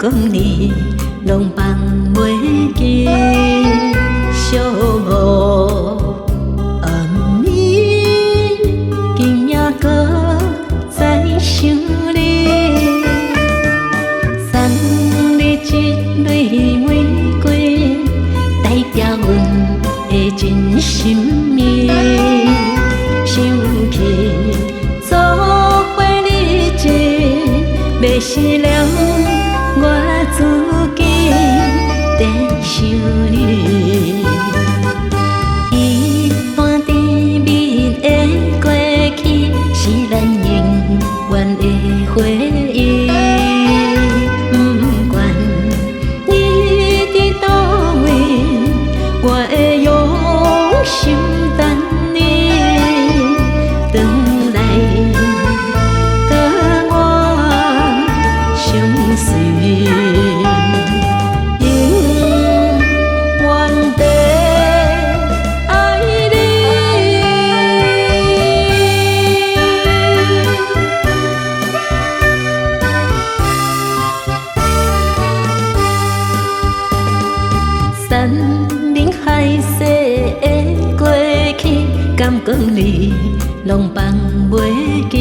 讲你拢放袂记，寂寞暗暝，今夜搁再想你。送你一蕊玫瑰，代表阮的真心意。想起做伙日子，要死了我自己，在想你。一段甜蜜的过去，是咱永远的回忆。不管你伫倒位，我会用心等你。回来，甲我相随，永远地爱你。山明海誓的过去，敢讲你拢放袂记。